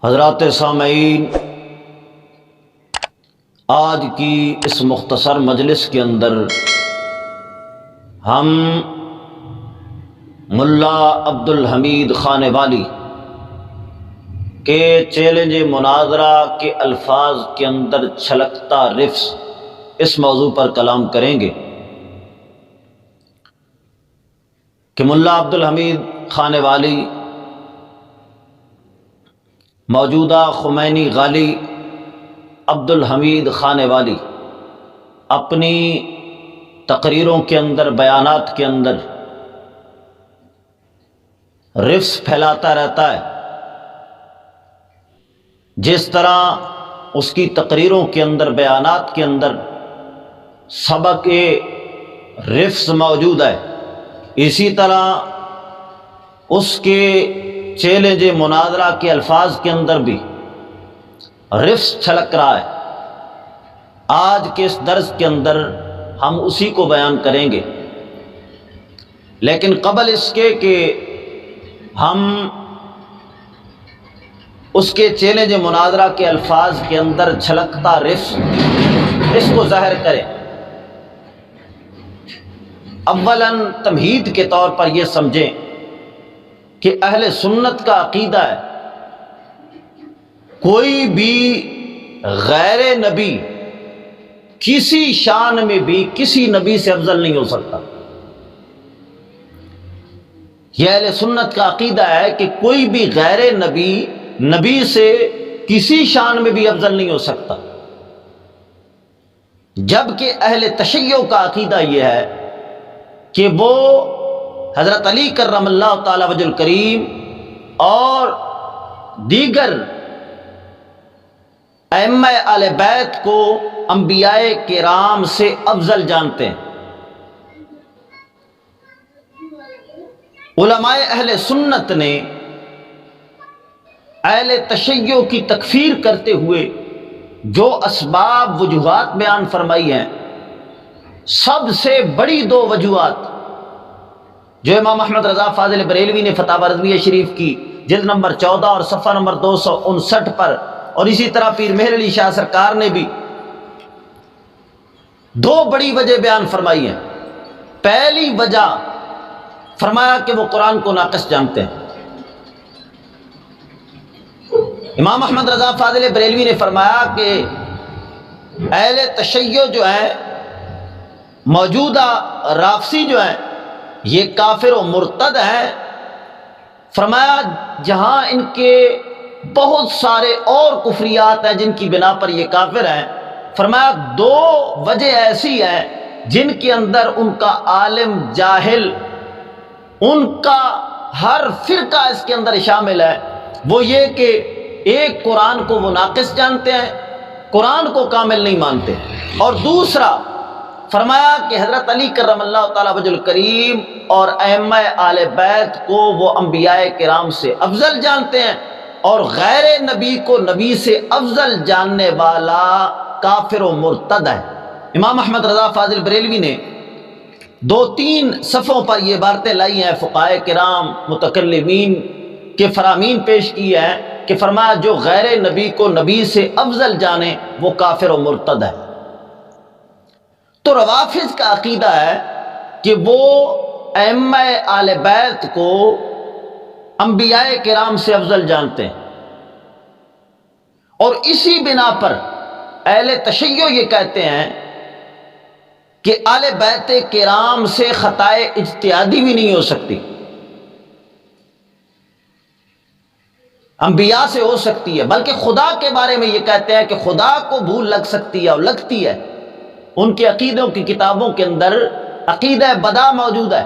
حضرات سامعین، آج کی اس مختصر مجلس کے اندر ہم ملا عبدالحمید خانے والی کے چیلنج مناظرہ کے الفاظ کے اندر چھلکتا رفظ اس موضوع پر کلام کریں گے کہ ملا عبدالحمید خانے والی موجودہ خمینی غالی عبدالحمید خانے والی اپنی تقریروں کے اندر، بیانات کے اندر رفظ پھیلاتا رہتا ہے۔ جس طرح اس کی تقریروں کے اندر، بیانات کے اندر سبق رفظ موجود ہے، اسی طرح اس کے چیلنج مناظرہ کے الفاظ کے اندر بھی رفظ چھلک رہا ہے۔ آج کے اس درس کے اندر ہم اسی کو بیان کریں گے، لیکن قبل اس کے کہ ہم اس کے چیلنج مناظرہ کے الفاظ کے اندر چھلکتا رفظ اس کو ظاہر کریں، اولاً تمہید کے طور پر یہ سمجھیں کہ اہل سنت کا عقیدہ ہے کوئی بھی غیر نبی کسی شان میں بھی کسی نبی سے افضل نہیں ہو سکتا۔ یہ اہل سنت کا عقیدہ ہے کہ کوئی بھی غیر نبی نبی سے کسی شان میں بھی افضل نہیں ہو سکتا، جبکہ اہل تشیع کا عقیدہ یہ ہے کہ وہ حضرت علی کرم اللہ تعالی وجہ الکریم اور دیگر ائمہ اہل بیت کو انبیاء کرام سے افضل جانتے ہیں۔ علماء اہل سنت نے اہل تشیع کی تکفیر کرتے ہوئے جو اسباب وجوہات بیان فرمائی ہیں، سب سے بڑی دو وجوہات جو امام احمد رضا فاضل بریلوی نے فتاوی رضویہ شریف کی جلد نمبر 14 اور صفحہ نمبر 259 پر، اور اسی طرح پیر مہر علی شاہ سرکار نے بھی دو بڑی وجہ بیان فرمائی ہیں۔ پہلی وجہ فرمایا کہ وہ قرآن کو ناقص جانتے ہیں۔ امام احمد رضا فاضل بریلوی نے فرمایا کہ اہل تشیع جو ہیں، موجودہ رافضی جو ہیں، یہ کافر و مرتد ہیں۔ فرمایا جہاں ان کے بہت سارے اور کفریات ہیں جن کی بنا پر یہ کافر ہیں، فرمایا دو وجہ ایسی ہیں جن کے اندر ان کا عالم جاہل، ان کا ہر فرقہ اس کے اندر شامل ہے۔ وہ یہ کہ ایک قرآن کو وہ ناقص جانتے ہیں، قرآن کو کامل نہیں مانتے، اور دوسرا فرمایا کہ حضرت علی کرم اللہ تعالی وجہ الکریم اور ائمہ آل بیت کو وہ انبیاء کرام سے افضل جانتے ہیں، اور غیر نبی کو نبی سے افضل جاننے والا کافر و مرتد ہے۔ امام احمد رضا فاضل بریلوی نے 2-3 صفحوں پر یہ باتیں لائی ہیں، فقہاء کرام متکلمین کے فرامین پیش کی ہیں کہ فرمایا جو غیر نبی کو نبی سے افضل جانے وہ کافر و مرتد ہے۔ تو روافض کا عقیدہ ہے کہ وہ ائمہ آل بیت کو انبیاء کرام سے افضل جانتے ہیں، اور اسی بنا پر اہل تشیع یہ کہتے ہیں کہ آل بیت کرام سے خطائے اجتہادی بھی نہیں ہو سکتی، انبیاء سے ہو سکتی ہے، بلکہ خدا کے بارے میں یہ کہتے ہیں کہ خدا کو بھول لگ سکتی ہے اور لگتی ہے۔ ان کے عقیدوں کی کتابوں کے اندر عقیدہ بدا موجود ہے،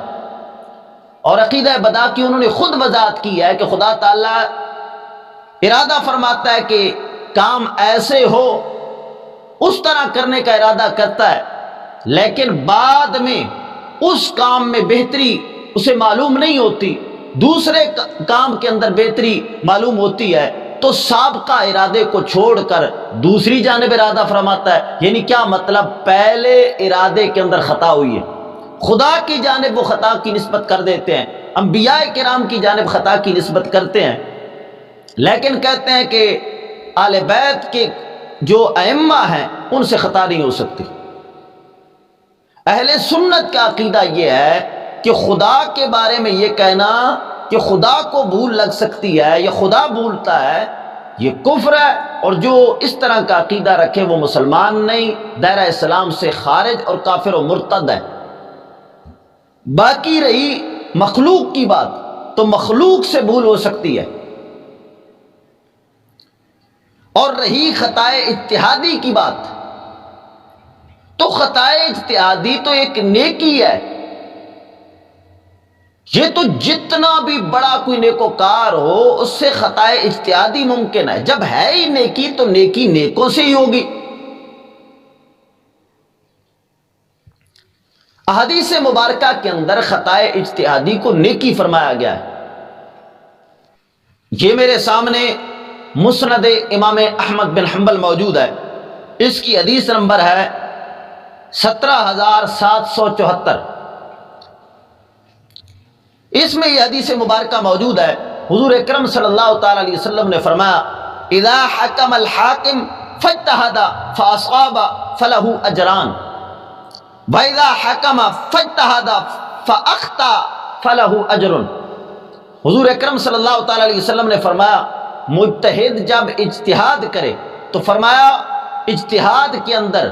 اور عقیدہ بدا کی انہوں نے خود وضاحت کی ہے کہ خدا تعالیٰ ارادہ فرماتا ہے کہ کام ایسے ہو، اس طرح کرنے کا ارادہ کرتا ہے، لیکن بعد میں اس کام میں بہتری اسے معلوم نہیں ہوتی، دوسرے کام کے اندر بہتری معلوم ہوتی ہے، تو سابقہ ارادے کو چھوڑ کر دوسری جانب ارادہ فرماتا ہے۔ یعنی کیا مطلب؟ پہلے ارادے کے اندر خطا ہوئی ہے، خدا کی جانب وہ خطا کی نسبت کر دیتے ہیں، انبیاء کرام کی جانب خطا کی نسبت کرتے ہیں، لیکن کہتے ہیں کہ آل بیت کے جو ائمہ ہیں ان سے خطا نہیں ہو سکتی۔ اہل سنت کا عقیدہ یہ ہے کہ خدا کے بارے میں یہ کہنا کہ خدا کو بھول لگ سکتی ہے یا خدا بھولتا ہے، یہ کفر ہے، اور جو اس طرح کا عقیدہ رکھے وہ مسلمان نہیں، دائرہ اسلام سے خارج اور کافر و مرتد ہے۔ باقی رہی مخلوق کی بات، تو مخلوق سے بھول ہو سکتی ہے، اور رہی خطائے اجتہادی کی بات، تو خطائے اجتہادی تو ایک نیکی ہے۔ یہ تو جتنا بھی بڑا کوئی نیکوکار ہو اس سے خطائے اجتہادی ممکن ہے، جب ہے ہی نیکی تو نیکی نیکوں سے ہی ہوگی۔ احادیث مبارکہ کے اندر خطائے اجتہادی کو نیکی فرمایا گیا ہے۔ یہ میرے سامنے مسند امام احمد بن حنبل موجود ہے، اس کی حدیث نمبر ہے 17774۔ اس میں یہ حدیث مبارکہ موجود ہے، حضور اکرم صلی اللہ تعالی علیہ وسلم نے فرمایا اذا حکم الحاکم فاجتہد فاصاب فلہ اجران واذا حکم فاجتہد فاخطأ فلہ اجر۔ حضور اکرم صلی اللہ تعالی علیہ وسلم نے فرمایا مجتہد جب اجتہاد کرے تو فرمایا اجتہاد کے اندر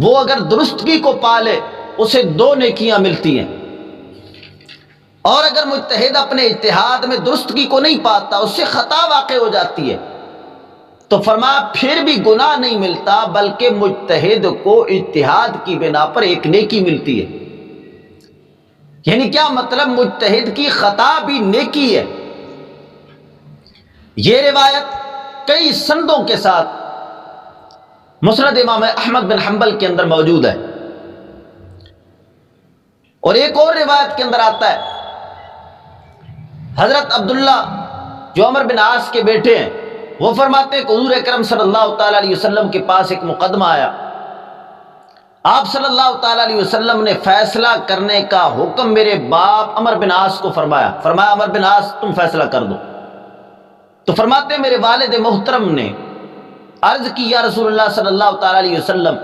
وہ اگر درستگی کو پالے اسے 2 نیکیاں ملتی ہیں، اور اگر مجتہد اپنے اجتہاد میں درستگی کو نہیں پاتا، اس سے خطا واقع ہو جاتی ہے، تو فرمایا پھر بھی گناہ نہیں ملتا، بلکہ مجتہد کو اجتہاد کی بنا پر 1 نیکی ملتی ہے۔ یعنی کیا مطلب؟ مجتہد کی خطا بھی نیکی ہے۔ یہ روایت کئی سندوں کے ساتھ مسند امام احمد بن حنبل کے اندر موجود ہے، اور ایک اور روایت کے اندر آتا ہے حضرت عبداللہ جو عمر بن عاص کے بیٹے ہیں، وہ فرماتے ہیں کہ حضور اکرم صلی اللہ تعالی علیہ وسلم کے پاس ایک مقدمہ آیا، آپ صلی اللہ تعالی علیہ وسلم نے فیصلہ کرنے کا حکم میرے باپ عمر بن عاص کو فرمایا عمر بن عاص تم فیصلہ کر دو۔ تو فرماتے ہیں میرے والد محترم نے عرض کی یا رسول اللہ صلی اللہ تعالی علیہ وسلم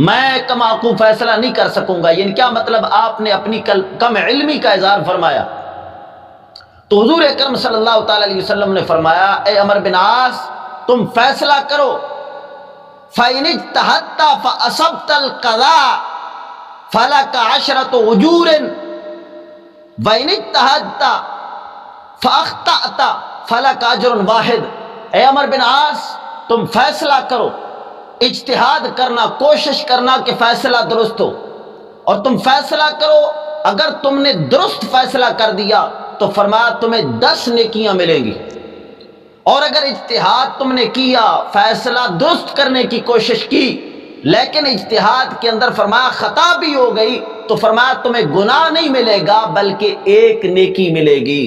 میں کم عقو فیصلہ نہیں کر سکوں گا، یعنی کیا مطلب؟ آپ نے اپنی کم علمی کا اظہار فرمایا۔ تو حضور اکرم صلی اللہ تعالی علیہ وسلم نے فرمایا اے عمر بن عاص تم فیصلہ کرو، فَإِنِ اجْتَهَدتَ فَأَصَبْتَ الْقَضَاءَ فَلَكَ عَشْرَةُ أُجُورٍ وَإِنِ اجْتَهَدتَ فَأَخْطَأْتَ فَلَكَ أَجْرٌ وَاحِدٌ۔ اے عمر بن عاص تم فیصلہ کرو، اجتہاد کرنا، کوشش کرنا کہ فیصلہ درست ہو، اور تم فیصلہ کرو، اگر تم نے درست فیصلہ کر دیا تو فرمایا تمہیں 10 نیکیاں ملیں گی، اور اگر اجتہاد تم نے کیا، فیصلہ درست کرنے کی کوشش کی، لیکن اجتہاد کے اندر فرمایا خطا بھی ہو گئی، تو فرمایا تمہیں گناہ نہیں ملے گا بلکہ 1 نیکی ملے گی۔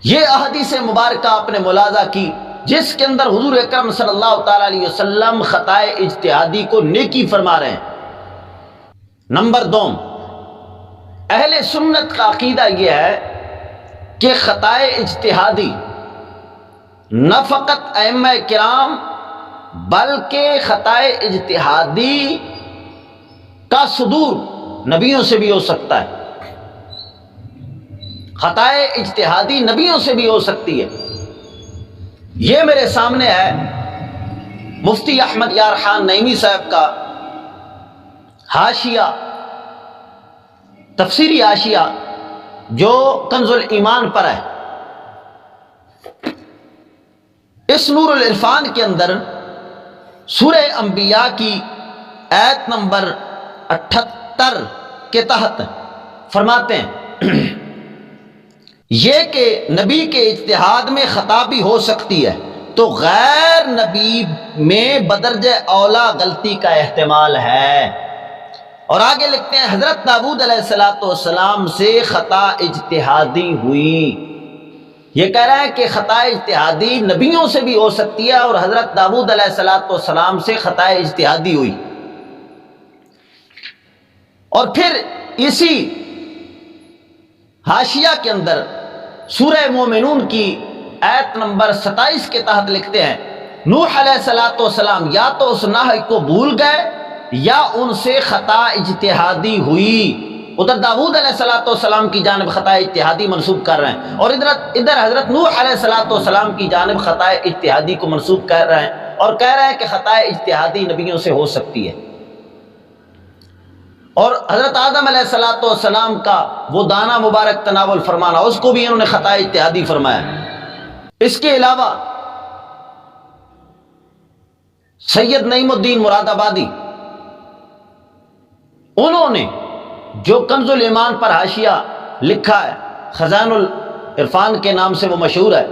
یہ احادیث مبارکہ آپ نے ملاحظہ کی جس کے اندر حضور اکرم صلی اللہ تعالی علیہ وسلم خطائے اجتہادی کو نیکی فرما رہے ہیں۔ نمبر 2، اہل سنت کا عقیدہ یہ ہے کہ خطائے اجتہادی نہ فقط ائمہ کرام بلکہ خطائے اجتہادی کا صدور نبیوں سے بھی ہو سکتا ہے، خطائے اجتہادی نبیوں سے بھی ہو سکتی ہے۔ یہ میرے سامنے ہے مفتی احمد یار خان نعیمی صاحب کا حاشیہ، تفسیری حاشیہ جو کنز الایمان پر ہے۔ اس نور العرفان کے اندر سورہ انبیاء کی آیت نمبر 78 کے تحت فرماتے ہیں یہ کہ نبی کے اجتہاد میں خطا بھی ہو سکتی ہے تو غیر نبی میں بدرجہ اولا غلطی کا احتمال ہے۔ اور آگے لکھتے ہیں حضرت داؤد علیہ السلام سے خطا اجتہادی ہوئی۔ یہ کہہ رہا ہے کہ خطا اجتہادی نبیوں سے بھی ہو سکتی ہے، اور حضرت داؤد علیہ السلام سے خطا اجتہادی ہوئی۔ اور پھر اسی حاشیہ کے اندر سورہ مومنون کی آیت نمبر 27 کے تحت لکھتے ہیں نوح علیہ الصلوۃ والسلام یا تو اس ناحق کو بھول گئے یا ان سے خطا اجتہادی ہوئی۔ ادھر داؤد علیہ الصلوۃ والسلام کی جانب خطا اجتہادی منسوب کر رہے ہیں، اور ادھر حضرت نوح علیہ الصلوۃ والسلام کی جانب خطا اجتہادی کو منسوب کر رہے ہیں، اور کہہ رہے ہیں کہ خطا اجتہادی نبیوں سے ہو سکتی ہے۔ اور حضرت آدم علیہ الصلوۃ والسلام کا وہ دانہ مبارک تناول فرمانا، اس کو بھی انہوں نے خطا اجتہادی فرمایا۔ اس کے علاوہ سید نعیم الدین مراد آبادی، انہوں نے جو کنز الایمان پر حاشیہ لکھا ہے، خزائن العرفان کے نام سے وہ مشہور ہے،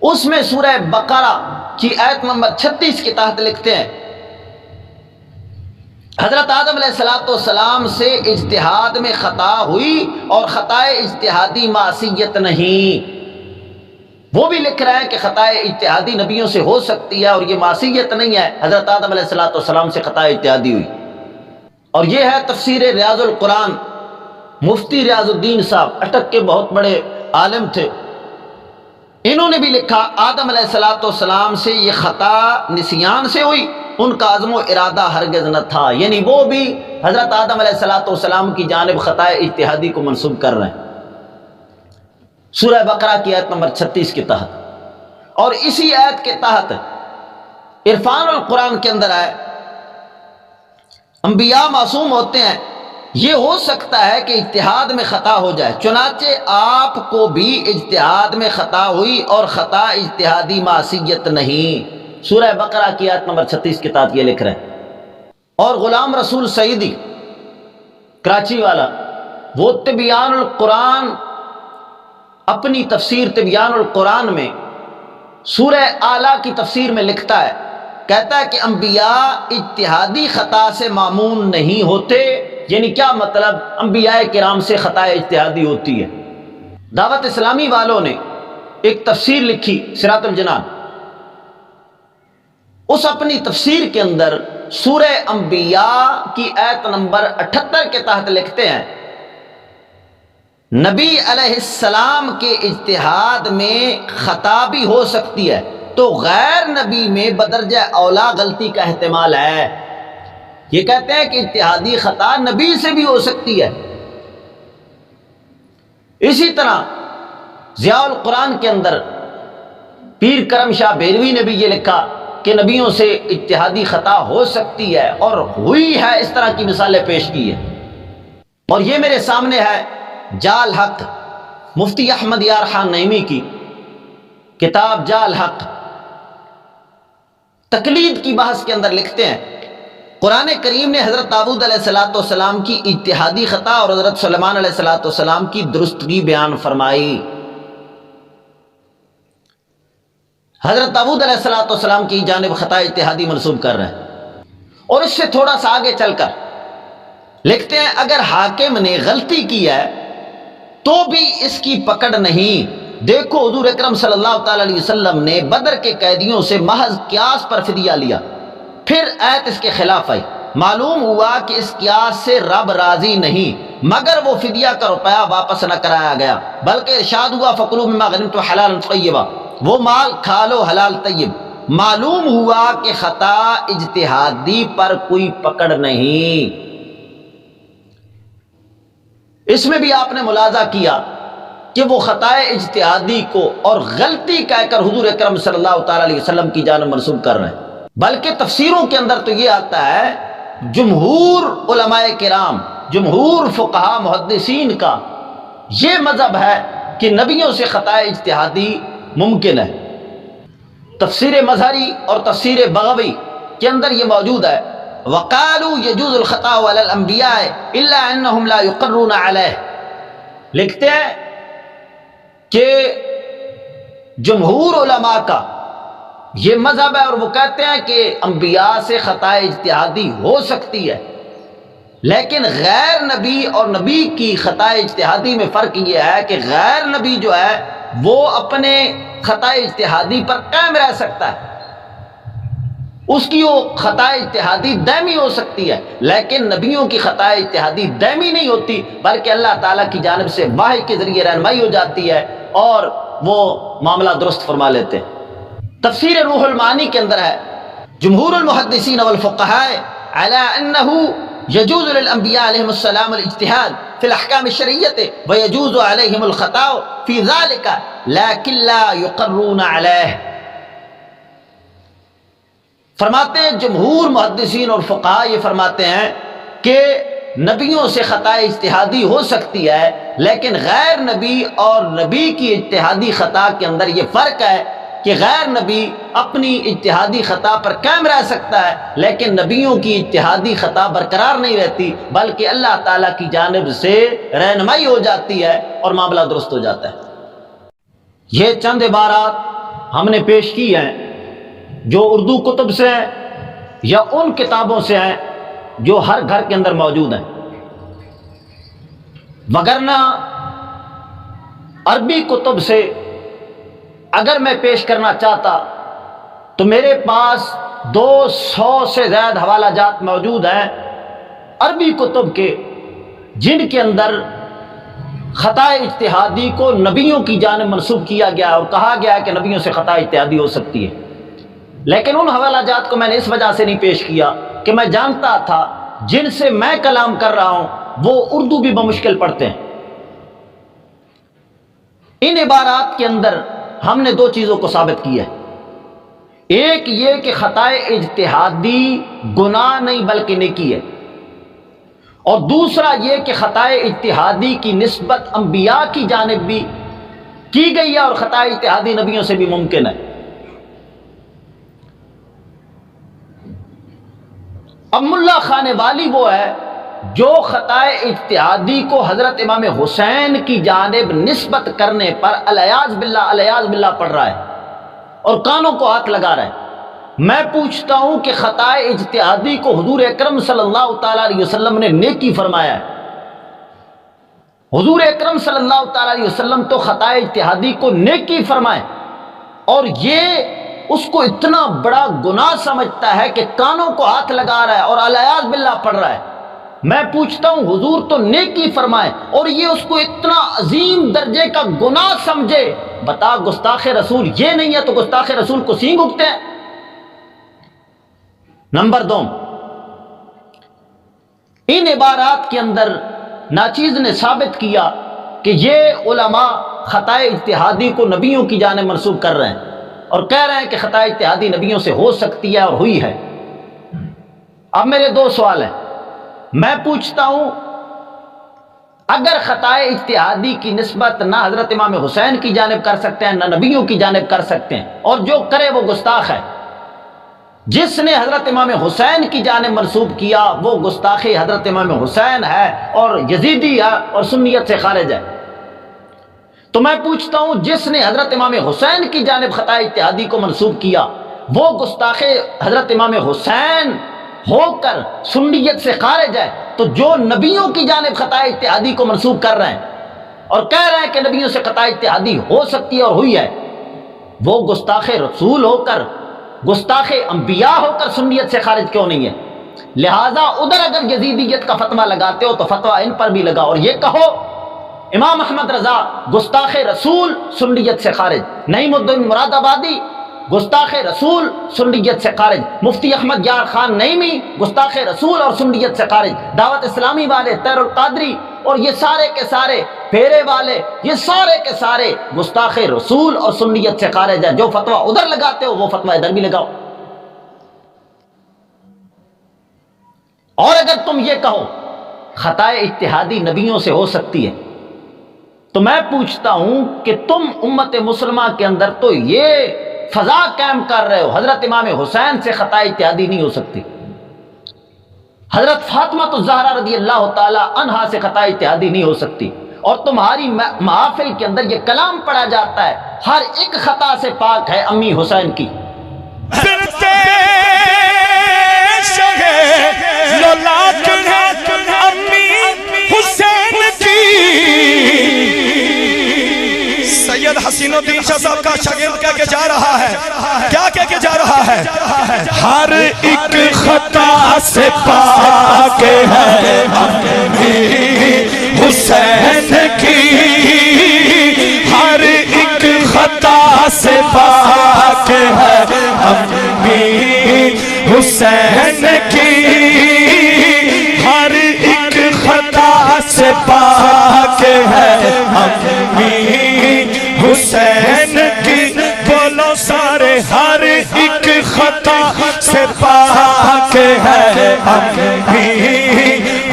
اس میں سورہ بقرہ کی آیت نمبر 36 کے تحت لکھتے ہیں حضرت آدم علیہ الصلوۃ والسلام سے اجتہاد میں خطا ہوئی اور خطا اجتہادی معصیت نہیں۔ وہ بھی لکھ رہے ہیں کہ خطا اجتہادی نبیوں سے ہو سکتی ہے اور یہ معصیت نہیں ہے، حضرت آدم علیہ الصلوۃ والسلام سے خطا اجتہادی ہوئی۔ اور یہ ہے تفسیر ریاض القرآن، مفتی ریاض الدین صاحب اٹک کے بہت بڑے عالم تھے، انہوں نے بھی لکھا آدم علیہ الصلوۃ والسلام سے یہ خطا نسیان سے ہوئی، ان کا عزم و ارادہ ہرگز نہ تھا، یعنی وہ بھی حضرت آدم علیہ الصلوۃ والسلام کی جانب خطا اجتہادی کو منسوب کر رہے ہیں سورہ بقرہ کی آیت نمبر 36 کے تحت۔ اور اسی آیت کے تحت عرفان القرآن کے اندر آئے انبیاء معصوم ہوتے ہیں، یہ ہو سکتا ہے کہ اجتہاد میں خطا ہو جائے، چنانچہ آپ کو بھی اجتہاد میں خطا ہوئی اور خطا اجتہادی معصیت نہیں، سورہ بقرہ کی آیت نمبر 36 کے تحت یہ لکھ رہے ہیں۔ اور غلام رسول سعیدی کراچی والا، وہ تبیان القرآن، اپنی تفسیر تبیان القرآن میں سورہ اعلیٰ کی تفسیر میں لکھتا ہے، کہتا ہے کہ انبیاء اجتہادی خطا سے معمون نہیں ہوتے، یعنی کیا مطلب؟ انبیاء کرام سے خطا اجتہادی ہوتی ہے۔ دعوت اسلامی والوں نے ایک تفسیر لکھی صراط الجنان، اس اپنی تفسیر کے اندر سورہ انبیاء کی آیت نمبر 78 کے تحت لکھتے ہیں نبی علیہ السلام کے اجتہاد میں خطا بھی ہو سکتی ہے، تو غیر نبی میں بدرجہ اولا غلطی کا احتمال ہے۔ یہ کہتے ہیں کہ اجتہادی خطا نبی سے بھی ہو سکتی ہے۔ اسی طرح ضیاء القرآن کے اندر پیر کرم شاہ بیلوی نے بھی یہ لکھا کہ نبیوں سے اجتہادی خطا ہو سکتی ہے اور ہوئی ہے، اس طرح کی مثالیں پیش کی ہے۔ اور یہ میرے سامنے ہے جال حق، مفتی احمد یار خان نعیمی کی کتاب جال حق، تقلید کی بحث کے اندر لکھتے ہیں قرآن کریم نے حضرت داؤد علیہ الصلوۃ والسلام کی اجتہادی خطا اور حضرت سلیمان علیہ الصلوۃ والسلام کی درستگی بیان فرمائی۔ حضرت داؤد علیہ الصلوۃ والسلام کی جانب خطا اجتہادی منسوب کر رہے ہیں، اور اس سے تھوڑا سا آگے چل کر لکھتے ہیں اگر حاکم نے غلطی کی ہے تو بھی اس کی پکڑ نہیں۔ دیکھو حضور اکرم صلی اللہ تعالی علیہ وسلم نے بدر کے قیدیوں سے محض قیاس پر فدیہ لیا، پھر آیت اس کے خلاف آئی، معلوم ہوا کہ اس قیاس سے رب راضی نہیں، مگر وہ فدیہ کا روپیہ واپس نہ کرایا گیا، بلکہ ارشاد ہوا فَكُلُوا مِمَّا غَنِمْتُمْ حَلَالًا طَيِّبًا، وہ مال کھا لو حلال طیب۔ معلوم ہوا کہ خطا اجتہادی پر کوئی پکڑ نہیں۔ اس میں بھی آپ نے ملاحظہ کیا کہ وہ خطا اجتہادی کو اور غلطی کہہ کر حضور اکرم صلی اللہ تعالی علیہ وسلم کی جانب منسوب کر رہے ہیں، بلکہ تفسیروں کے اندر تو یہ آتا ہے جمہور علماء کرام، جمہور فقہا محدثین کا یہ مذہب ہے کہ نبیوں سے خطا اجتہادی ممکن ہے۔ تفسیر مظہری اور تفسیر بغوی کے اندر یہ موجود ہے وَقَالُوا يَجُوزُ الْخَطَأُ عَلَى الْأَنْبِيَاءِ إِلَّا أَنَّهُمْ لَا يُقَرُّونَ عَلَيْهِ، لکھتے ہیں کہ جمہور علماء کا یہ مذہب ہے اور وہ کہتے ہیں کہ انبیاء سے خطا اجتہادی ہو سکتی ہے، لیکن غیر نبی اور نبی کی خطا اجتہادی میں فرق یہ ہے کہ غیر نبی جو ہے وہ اپنے خطا اجتہادی پر قائم رہ سکتا ہے، اس کی وہ خطا اجتہادی دائمی ہو سکتی ہے، لیکن نبیوں کی خطا اجتہادی دائمی نہیں ہوتی، بلکہ اللہ تعالیٰ کی جانب سے وحی کے ذریعے رہنمائی ہو جاتی ہے اور وہ معاملہ درست فرما لیتے ہیں۔ تفسیر روح المعانی کے اندر ہے جمہور المحدثین والفقہاء علی انہ یجوز للانبیاء علیہم السلام الاجتہاد فی الاحکام الشرعیۃ ویجوز علیہم الخطا فی ذلک لیکن لا یقرون علیہ۔ فرماتے ہیں جمہور محدثین اور فقہاء یہ فرماتے ہیں کہ نبیوں سے خطا اجتہادی ہو سکتی ہے، لیکن غیر نبی اور نبی کی اجتہادی خطا کے اندر یہ فرق ہے کہ غیر نبی اپنی اجتہادی خطا پر قائم رہ سکتا ہے، لیکن نبیوں کی اجتہادی خطا برقرار نہیں رہتی، بلکہ اللہ تعالیٰ کی جانب سے رہنمائی ہو جاتی ہے اور معاملہ درست ہو جاتا ہے۔ یہ چند عبارات ہم نے پیش کی ہیں جو اردو کتب سے ہیں یا ان کتابوں سے ہیں جو ہر گھر کے اندر موجود ہیں، وگرنہ عربی کتب سے اگر میں پیش کرنا چاہتا تو میرے پاس 200 سے زیادہ حوالہ جات موجود ہیں عربی کتب کے، جن کے اندر خطا اجتہادی کو نبیوں کی جانب منسوب کیا گیا اور کہا گیا ہے کہ نبیوں سے خطا اجتہادی ہو سکتی ہے، لیکن ان حوالہ جات کو میں نے اس وجہ سے نہیں پیش کیا کہ میں جانتا تھا جن سے میں کلام کر رہا ہوں وہ اردو بھی بمشکل پڑھتے ہیں۔ ان عبارات کے اندر ہم نے دو چیزوں کو ثابت کیا ہے، ایک یہ کہ خطا اجتہادی گناہ نہیں بلکہ نیکی ہے، اور دوسرا یہ کہ خطا اجتہادی کی نسبت انبیاء کی جانب بھی کی گئی ہے اور خطا اجتہادی نبیوں سے بھی ممکن ہے۔ اب ملا خانے والی وہ ہے جو خطا اجتہادی کو حضرت امام حسین کی جانب نسبت کرنے پر الیاذ باللہ پڑھ رہا ہے اور کانوں کو ہاتھ لگا رہا ہے۔ میں پوچھتا ہوں کہ خطا اجتہادی کو حضور اکرم صلی اللہ تعالیٰ علیہ وسلم نے نیکی فرمایا ہے، حضور اکرم صلی اللہ تعالیٰ علیہ وسلم تو خطا اجتہادی کو نیکی فرمائے، اور یہ اس کو اتنا بڑا گناہ سمجھتا ہے کہ کانوں کو ہاتھ لگا رہا ہے اور الیاذ باللہ پڑھ رہا ہے۔ میں پوچھتا ہوں حضور تو نیکی فرمائے اور یہ اس کو اتنا عظیم درجے کا گناہ سمجھے، بتا گستاخ رسول یہ نہیں ہے تو گستاخ رسول کو سینگ اگتے ہیں۔ نمبر 2، ان عبارات کے اندر ناچیز نے ثابت کیا کہ یہ علماء خطا اجتہادی کو نبیوں کی جانب منسوب کر رہے ہیں اور کہہ رہے ہیں کہ خطا اجتہادی نبیوں سے ہو سکتی ہے اور ہوئی ہے۔ اب میرے دو سوال ہیں، میں پوچھتا ہوں اگر خطا اجتہادی کی نسبت نہ حضرت امام حسین کی جانب کر سکتے ہیں نہ نبیوں کی جانب کر سکتے ہیں، اور جو کرے وہ گستاخ ہے، جس نے حضرت امام حسین کی جانب منسوب کیا وہ گستاخ حضرت امام حسین ہے اور یزیدی ہے اور سنیت سے خارج ہے۔ تو میں پوچھتا ہوں جس نے حضرت امام حسین کی جانب خطا اجتہادی کو منسوب کیا وہ گستاخ حضرت امام حسین ہو کر سنیت سے خارج ہے، تو جو نبیوں کی جانب خطا اجتہادی کو منسوب کر رہے ہیں اور کہہ رہے ہیں کہ نبیوں سے خطا اجتہادی ہو سکتی ہے اور ہوئی ہے، وہ گستاخ رسول ہو کر، گستاخ انبیاء ہو کر سنیت سے خارج کیوں نہیں ہے؟ لہٰذا ادھر اگر یزیدیت کا فتویٰ لگاتے ہو تو فتویٰ ان پر بھی لگاؤ اور یہ کہو امام احمد رضا گستاخ رسول سنیت سے خارج، نعیم الدین مراد آبادی گستاخ رسول سنیت سے خارج، مفتی احمد یار خان نعیمی گستاخ رسول اور سنیت سے خارج، دعوت اسلامی والے، طاہر القادری اور یہ سارے کے سارے پھیرے والے، یہ سارے کے سارے گستاخ رسول اور سنیت سے خارج ہے۔ جو فتویٰ ادھر لگاتے ہو وہ فتویٰ ادھر بھی لگاؤ۔ اور اگر تم یہ کہو خطا اجتہادی نبیوں سے ہو سکتی ہے تو میں پوچھتا ہوں کہ تم امت مسلمہ کے اندر تو یہ فضا قائم کر رہے ہو حضرت امام حسین سے خطا اجتہادی نہیں ہو سکتی، حضرت فاطمہ الزہرا رضی اللہ تعالی عنہا سے خطا اجتہادی نہیں ہو سکتی، اور تمہاری محافل کے اندر یہ کلام پڑھا جاتا ہے ہر ایک خطا سے پاک ہے امی حسین کی۔ سید حسین الدین شاہ صاحب کا شاگرد کہہ کے جا رہا ہے، کیا کہہ کے جا رہا ہے؟ ہر ایک خطا سے پاک ہے حسین کی، ہر ایک خطا سے پاک ہے حسین کی، ہر ایک خطا سے پاک ہے حسین کی، بولو سارے ہر ایک خطا سے پاک ہے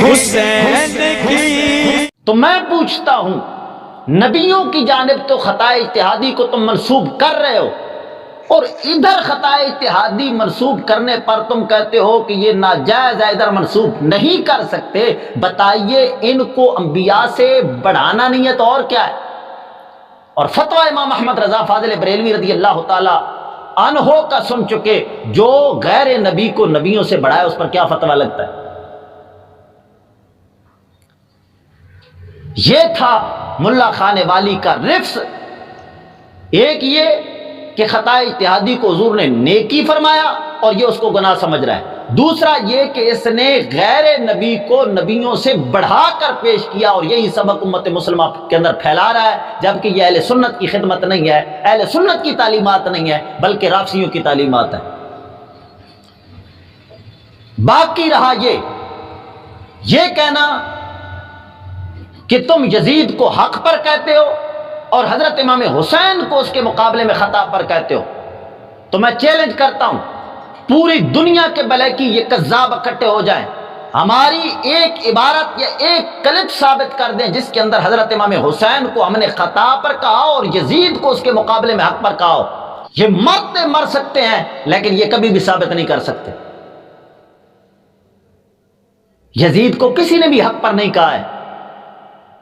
حسین کی۔ تو میں پوچھتا ہوں، نبیوں کی جانب تو خطا اجتہادی کو تم منسوب کر رہے ہو، اور ادھر خطا اجتہادی منسوب کرنے پر تم کہتے ہو کہ یہ ناجائز ہے، ادھر منسوب نہیں کر سکتے۔ بتائیے ان کو انبیاء سے بڑھانا نہیں ہے تو اور کیا ہے؟ اور فتویٰ امام احمد رضا فاضل بریلوی رضی اللہ تعالی عنہ کا سن چکے، جو غیر نبی کو نبیوں سے بڑھائے اس پر کیا فتویٰ لگتا ہے؟ یہ تھا ملا خان والی کا رفظ۔ ایک یہ کہ خطا اجتہادی کو حضور نے نیکی فرمایا اور یہ اس کو گناہ سمجھ رہا ہے، دوسرا یہ کہ اس نے غیر نبی کو نبیوں سے بڑھا کر پیش کیا اور یہی سبق امت مسلمہ کے اندر پھیلا رہا ہے، جبکہ یہ اہل سنت کی خدمت نہیں ہے، اہل سنت کی تعلیمات نہیں ہے، بلکہ رافضیوں کی تعلیمات ہے۔ باقی رہا یہ کہنا کہ تم یزید کو حق پر کہتے ہو اور حضرت امام حسین کو اس کے مقابلے میں خطا پر کہتے ہو، تو میں چیلنج کرتا ہوں پوری دنیا کے بلے کی یہ کذاب اکٹھے ہو جائیں، ہماری ایک عبارت یا ایک کلپ ثابت کر دیں جس کے اندر حضرت امام حسین کو ہم نے خطا پر کہا اور یزید کو اس کے مقابلے میں حق پر کہا ہو۔ یہ مرتے مر سکتے ہیں لیکن یہ کبھی بھی ثابت نہیں کر سکتے۔ یزید کو کسی نے بھی حق پر نہیں کہا ہے۔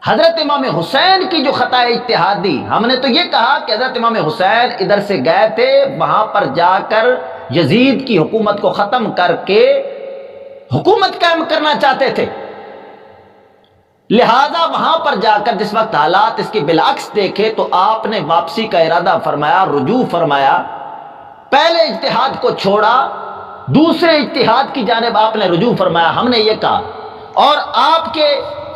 حضرت امام حسین کی جو خطا اجتہادی، ہم نے تو یہ کہا کہ حضرت امام حسین ادھر سے گئے تھے، وہاں پر جا کر یزید کی حکومت کو ختم کر کے حکومت قائم کرنا چاہتے تھے، لہذا وہاں پر جا کر جس وقت حالات اس کے بالعکس دیکھے تو آپ نے واپسی کا ارادہ فرمایا، رجوع فرمایا، پہلے اجتہاد کو چھوڑا، دوسرے اجتہاد کی جانب آپ نے رجوع فرمایا۔ ہم نے یہ کہا، اور آپ کے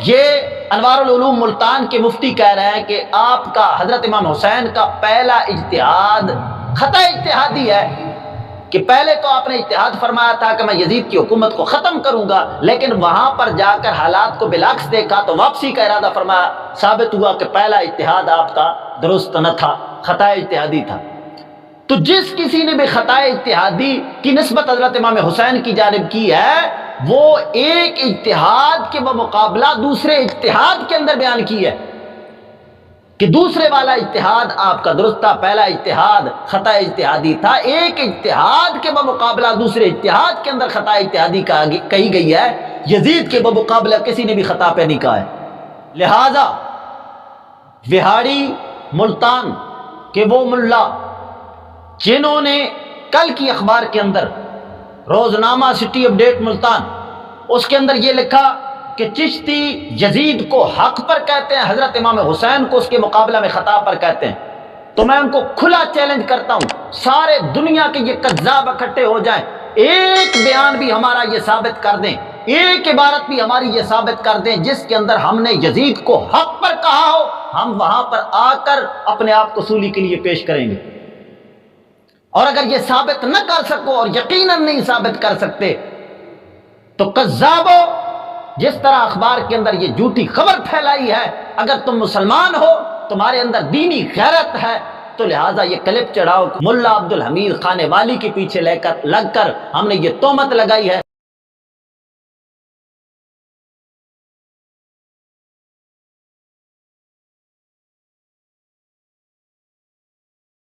یہ انوار العلوم ملتان کے مفتی کہہ رہے ہیں کہ آپ کا حضرت امام حسین کا پہلا اجتہاد خطا اجتہادی ہے، کہ پہلے تو آپ نے اجتہاد فرمایا تھا کہ میں یزید کی حکومت کو ختم کروں گا، لیکن وہاں پر جا کر حالات کو بالعکس دیکھا تو واپسی کا ارادہ فرمایا، ثابت ہوا کہ پہلا اجتہاد آپ کا درست نہ تھا، خطا اجتہادی تھا۔ تو جس کسی نے بھی خطا اجتہادی کی نسبت حضرت امام حسین کی جانب کی ہے، وہ ایک اجتہاد کے بمقابلہ دوسرے اجتہاد کے اندر بیان کی ہے کہ دوسرے والا اجتہاد آپ کا درست تھا، پہلا اجتہاد خطا اجتہادی تھا۔ ایک اجتہاد کے بمقابلہ دوسرے اجتہاد کے اندر خطا اجتہادی کہی گئی ہے، یزید کے بمقابلہ کسی نے بھی خطا پہ نہیں کہا ہے۔ لہذا وہاڑی ملتان کے وہ ملا جنہوں نے کل کی اخبار کے اندر روزنامہ سٹی اپ ڈیٹ ملتان، اس کے اندر یہ لکھا کہ چشتی یزید کو حق پر کہتے ہیں، حضرت امام حسین کو اس کے مقابلہ میں خطا پر کہتے ہیں، تو میں ان کو کھلا چیلنج کرتا ہوں، سارے دنیا کے یہ کذاب اکٹھے ہو جائیں، ایک بیان بھی ہمارا یہ ثابت کر دیں، ایک عبارت بھی ہماری یہ ثابت کر دیں جس کے اندر ہم نے یزید کو حق پر کہا ہو، ہم وہاں پر آ کر اپنے آپ کو صولی کے لیے پیش کریں گے۔ اور اگر یہ ثابت نہ کر سکو اور یقیناً نہیں ثابت کر سکتے تو کذابو، جس طرح اخبار کے اندر یہ جھوٹی خبر پھیلائی ہے، اگر تم مسلمان ہو، تمہارے اندر دینی غیرت ہے، تو لہٰذا یہ کلپ چڑھاؤ کہ ملا عبد الحمید خان والی کے پیچھے لگ کر ہم نے یہ تہمت لگائی ہے۔